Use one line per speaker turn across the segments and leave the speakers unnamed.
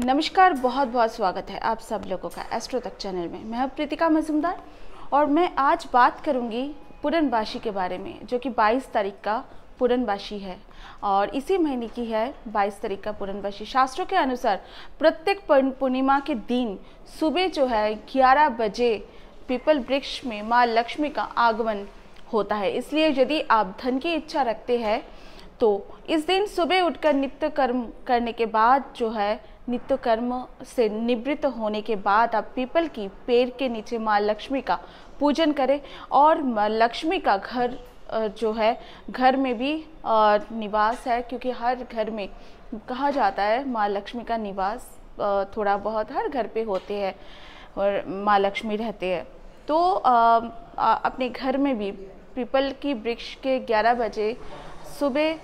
नमस्कार, बहुत बहुत स्वागत है आप सब लोगों का एस्ट्रो तक चैनल में। मैं हूं प्रीतिका मजूमदार और मैं आज बात करूंगी पूरनबाशी के बारे में, जो कि 22 तारीख का पूरनबाशी है और इसी महीने की है 22 तारीख का पूरनबाशी। शास्त्रों के अनुसार प्रत्येक पूर्णिमा के दिन सुबह जो है 11 बजे पीपल वृक्ष में माँ लक्ष्मी का आगमन होता है। इसलिए यदि आप धन की इच्छा रखते हैं तो इस दिन सुबह उठकर नित्य कर्म करने के बाद जो है नित्य कर्म से निवृत्त होने के बाद आप पीपल की पेड़ के नीचे माँ लक्ष्मी का पूजन करें। और माँ लक्ष्मी का घर जो है घर में भी निवास है, क्योंकि हर घर में कहा जाता है माँ लक्ष्मी का निवास थोड़ा बहुत हर घर पे होते हैं और माँ लक्ष्मी रहते हैं। तो अपने घर में भी पीपल की वृक्ष के 11 बजे सुबह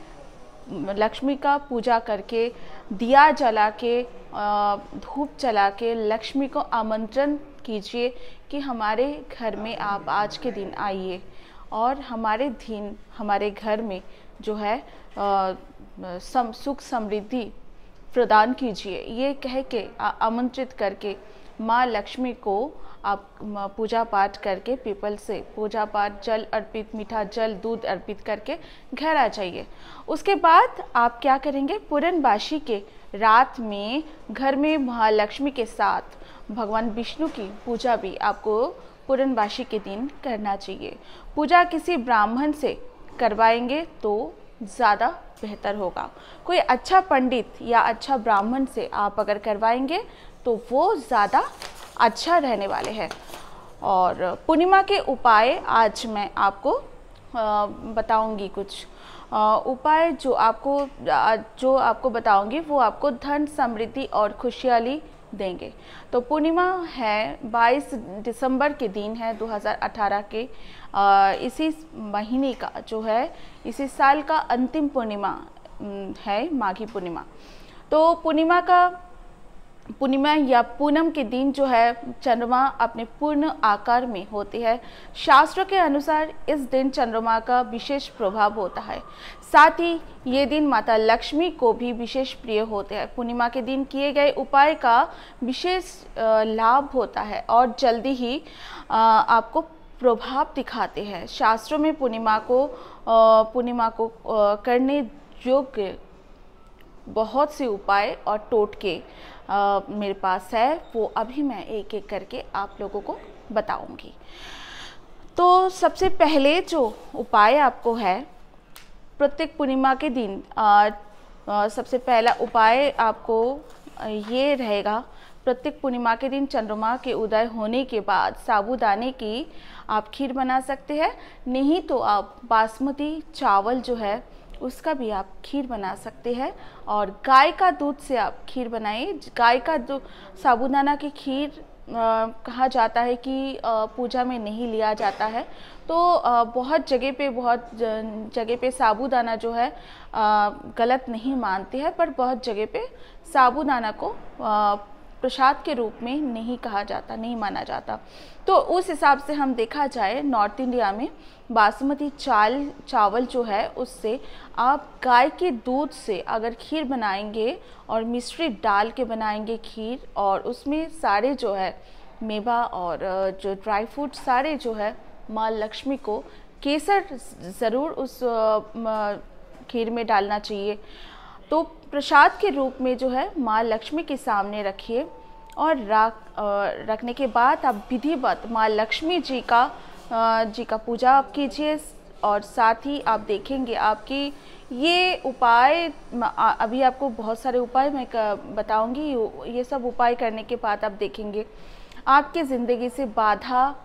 लक्ष्मी का पूजा करके दिया जला के धूप जला के लक्ष्मी को आमंत्रण कीजिए कि हमारे घर में आप आज के दिन आइए और हमारे घर में जो है सुख समृद्धि प्रदान कीजिए। ये कह के आमंत्रित करके माँ लक्ष्मी को आप पूजा पाठ करके पीपल से पूजा पाठ जल अर्पित, मीठा जल दूध अर्पित करके घर आ जाइए। उसके बाद आप क्या करेंगे, पूरनबाशी के रात में घर में महालक्ष्मी के साथ भगवान विष्णु की पूजा भी आपको पूरनबाशी के दिन करना चाहिए। पूजा किसी ब्राह्मण से करवाएंगे तो ज़्यादा बेहतर होगा। कोई अच्छा पंडित या अच्छा ब्राह्मण से आप अगर करवाएंगे तो वो ज़्यादा अच्छा रहने वाले हैं। और पूर्णिमा के उपाय आज मैं आपको बताऊंगी। कुछ उपाय जो आपको बताऊंगी वो आपको धन समृद्धि और खुशहाली देंगे। तो पूर्णिमा है 22 दिसंबर के दिन है 2018 के इसी महीने का जो है इसी साल का अंतिम पूर्णिमा है माघी पूर्णिमा। तो पूर्णिमा या पूनम के दिन जो है चंद्रमा अपने पूर्ण आकार में होती है। शास्त्रों के अनुसार इस दिन चंद्रमा का विशेष प्रभाव होता है। साथ ही ये दिन माता लक्ष्मी को भी विशेष प्रिय होते हैं। पूर्णिमा के दिन किए गए उपाय का विशेष लाभ होता है और जल्दी ही आपको प्रभाव दिखाते हैं। शास्त्रों में पूर्णिमा को करने योग्य बहुत से उपाय और टोटके मेरे पास है, वो अभी मैं एक एक करके आप लोगों को बताऊंगी। तो सबसे पहले जो उपाय आपको है प्रत्येक पूर्णिमा के दिन सबसे पहला उपाय आपको ये रहेगा। प्रत्येक पूर्णिमा के दिन चंद्रमा के उदय होने के बाद साबूदाने की आप खीर बना सकते हैं, नहीं तो आप बासमती चावल जो है उसका भी आप खीर बना सकते हैं। और गाय का दूध से आप खीर बनाइए। गाय का दूध साबूदाना की खीर कहा जाता है कि पूजा में नहीं लिया जाता है। तो बहुत जगह पे साबूदाना जो है गलत नहीं मानते हैं, पर बहुत जगह पे साबूदाना को प्रसाद के रूप में नहीं माना जाता। तो उस हिसाब से हम देखा जाए नॉर्थ इंडिया में बासमती चावल जो है उससे आप गाय के दूध से अगर खीर बनाएंगे और मिश्री डाल के बनाएंगे खीर, और उसमें सारे जो है मेवा और जो ड्राई फ्रूट सारे जो है माँ लक्ष्मी को केसर ज़रूर उस खीर में डालना चाहिए। तो प्रसाद के रूप में जो है माँ लक्ष्मी के सामने रखिए और रखने के बाद आप विधिवत माँ लक्ष्मी जी का पूजा आप कीजिए। और साथ ही आप देखेंगे आपकी ये उपाय, अभी आपको बहुत सारे उपाय मैं बताऊंगी। ये सब उपाय करने के बाद आप देखेंगे आपकी ज़िंदगी से बाधा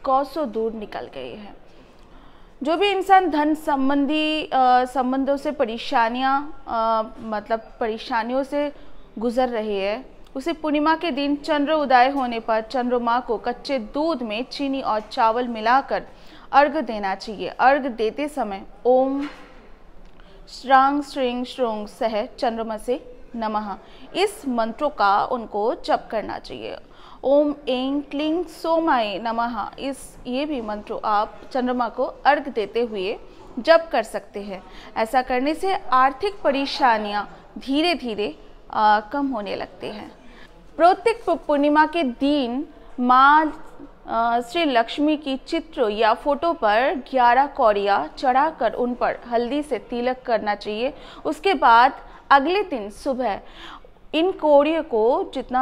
कोसों दूर निकल गई है। जो भी इंसान धन संबंधी संबंधों से परेशानियों से गुजर रहे हैं, उसे पूर्णिमा के दिन चंद्र उदय होने पर चंद्रमा को कच्चे दूध में चीनी और चावल मिलाकर अर्घ देना चाहिए। अर्घ देते समय ओम श्रांग श्रीं श्रोंग सह चंद्रमा से नमः इस मंत्रों का उनको जप करना चाहिए। ओम ऐं क्लीं सोमाय नमः ये भी मंत्रों आप चंद्रमा को अर्घ देते हुए जप कर सकते हैं। ऐसा करने से आर्थिक परेशानियां धीरे धीरे कम होने लगते हैं। प्रत्येक पूर्णिमा के दिन माँ श्री लक्ष्मी की चित्र या फोटो पर 11 कौड़ियाँ चढ़ाकर उन पर हल्दी से तिलक करना चाहिए। उसके बाद अगले दिन सुबह इन कौड़ियों को जितना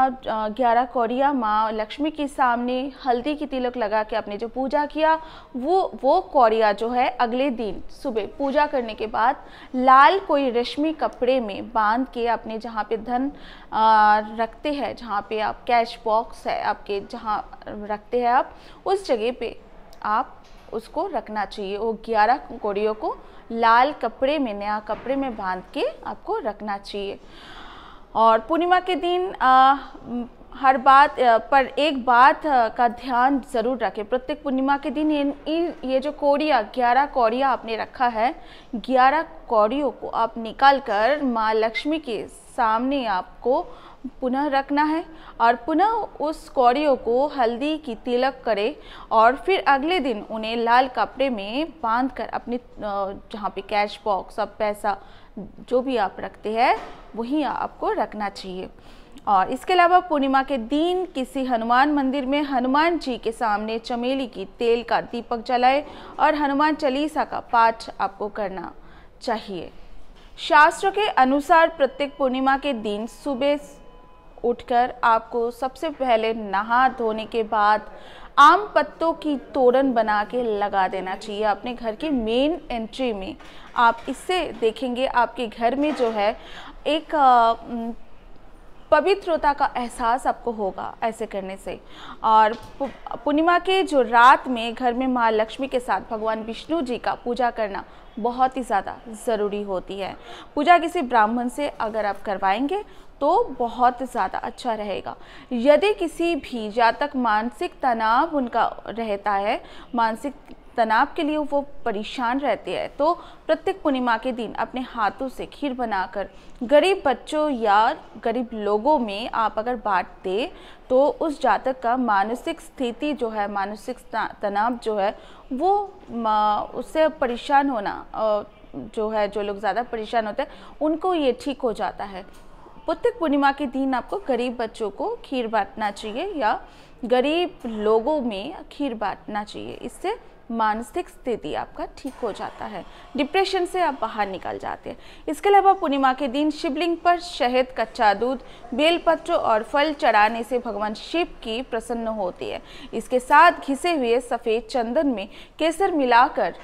11 कौड़ियाँ माँ लक्ष्मी के सामने हल्दी की तिलक लगा के आपने जो पूजा किया वो कौड़ियाँ जो है अगले दिन सुबह पूजा करने के बाद लाल कोई रेशमी कपड़े में बांध के अपने जहाँ पे धन रखते हैं, जहाँ पे आप कैश बॉक्स है आपके जहाँ रखते हैं आप उस जगह पे आप उसको रखना चाहिए। वो 11 कौड़ियों को लाल कपड़े में नया कपड़े में बांध के आपको रखना चाहिए। और पूर्णिमा के दिन हर बात पर एक बात का ध्यान ज़रूर रखें। प्रत्येक पूर्णिमा के दिन ये जो कौड़ियाँ 11 कौड़ियाँ आपने रखा है, 11 कौड़ियों को आप निकाल कर माँ लक्ष्मी के सामने आपको पुनः रखना है और पुनः उस कौड़ियों को हल्दी की तिलक करें और फिर अगले दिन उन्हें लाल कपड़े में बांधकर अपने जहाँ पे कैश बॉक्स और पैसा जो भी आप रखते हैं वहीं आपको रखना चाहिए। और इसके अलावा पूर्णिमा के दिन किसी हनुमान मंदिर में हनुमान जी के सामने चमेली की तेल का दीपक जलाए और हनुमान चालीसा का पाठ आपको करना चाहिए। शास्त्र के अनुसार प्रत्येक पूर्णिमा के दिन सुबह उठकर आपको सबसे पहले नहा धोने के बाद आम पत्तों की तोरण बना के लगा देना चाहिए अपने घर के मेन एंट्री में। आप इससे देखेंगे आपके घर में जो है एक पवित्रता का एहसास आपको होगा ऐसे करने से। और पूर्णिमा के जो रात में घर में माँ लक्ष्मी के साथ भगवान विष्णु जी का पूजा करना बहुत ही ज़्यादा ज़रूरी होती है। पूजा किसी ब्राह्मण से अगर आप करवाएंगे तो बहुत ज़्यादा अच्छा रहेगा। यदि किसी भी जातक मानसिक तनाव उनका रहता है, मानसिक तनाव के लिए वो परेशान रहते हैं, तो प्रत्येक पूर्णिमा के दिन अपने हाथों से खीर बनाकर गरीब बच्चों या गरीब लोगों में आप अगर बांट दें तो उस जातक का मानसिक स्थिति जो है, मानसिक तनाव जो है वो उससे परेशान होना जो है, जो लोग ज़्यादा परेशान होते हैं उनको ये ठीक हो जाता है। प्रत्येक पूर्णिमा के दिन आपको गरीब बच्चों को खीर बांटना चाहिए या गरीब लोगों में खीर बांटना चाहिए। इससे मानसिक स्थिति आपका ठीक हो जाता है, डिप्रेशन से आप बाहर निकल जाते हैं। इसके अलावा पूर्णिमा के दिन शिवलिंग पर शहद, कच्चा दूध, बेलपत्र और फल चढ़ाने से भगवान शिव की प्रसन्न होती है। इसके साथ घिसे हुए सफ़ेद चंदन में केसर मिलाकर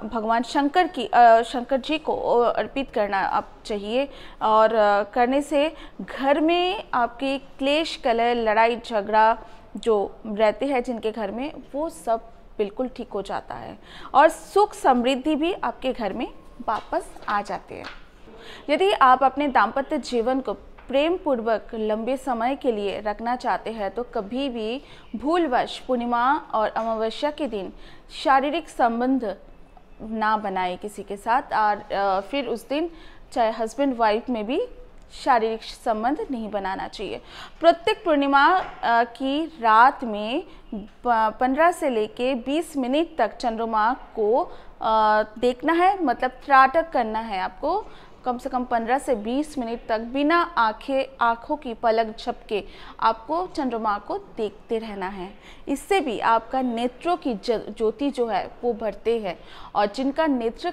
भगवान शंकर जी को अर्पित करना आप चाहिए। और करने से घर में आपके क्लेश, कलह, लड़ाई झगड़ा जो रहते हैं जिनके घर में, वो सब बिल्कुल ठीक हो जाता है और सुख समृद्धि भी आपके घर में वापस आ जाते हैं। यदि आप अपने दाम्पत्य जीवन को प्रेम पूर्वक लंबे समय के लिए रखना चाहते हैं तो कभी भी भूलवश पूर्णिमा और अमावस्या के दिन शारीरिक संबंध ना बनाए किसी के साथ। और फिर उस दिन चाहे हस्बैंड वाइफ में भी शारीरिक संबंध नहीं बनाना चाहिए। प्रत्येक पूर्णिमा की रात में 15 से लेके 20 मिनट तक चंद्रमा को देखना है, मतलब त्राटक करना है आपको। कम से कम 15 से 20 मिनट तक बिना आँखों की पलक झपके आपको चंद्रमा को देखते रहना है। इससे भी आपका नेत्रों की ज्योति जो है वो बढ़ते हैं और जिनका नेत्र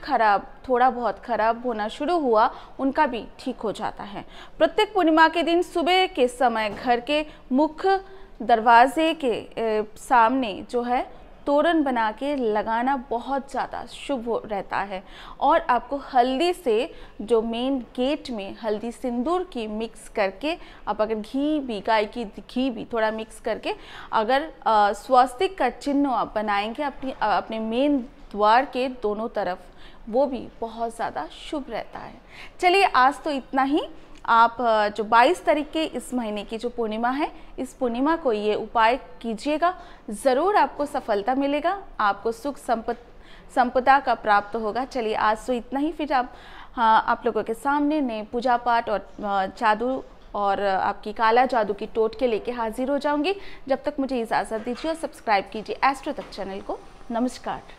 थोड़ा बहुत खराब होना शुरू हुआ उनका भी ठीक हो जाता है। प्रत्येक पूर्णिमा के दिन सुबह के समय घर के मुख्य दरवाजे के सामने जो है तोरण बना के लगाना बहुत ज़्यादा शुभ रहता है। और आपको हल्दी से जो मेन गेट में हल्दी सिंदूर की मिक्स करके आप अगर घी भी, गाय की घी भी थोड़ा मिक्स करके अगर स्वस्तिक का चिन्ह आप बनाएंगे अपने मेन द्वार के दोनों तरफ, वो भी बहुत ज़्यादा शुभ रहता है। चलिए आज तो इतना ही। आप जो 22 तारीख के इस महीने की जो पूर्णिमा है, इस पूर्णिमा को ये उपाय कीजिएगा, ज़रूर आपको सफलता मिलेगा, आपको सुख संपदा का प्राप्त होगा। चलिए आज तो इतना ही। फिर आप लोगों के सामने नए पूजा पाठ और जादू और आपकी काला जादू की टोटके लेके हाजिर हो जाऊंगी। जब तक मुझे इजाज़त दीजिए और सब्सक्राइब कीजिए एस्ट्रो तक चैनल को। नमस्कार।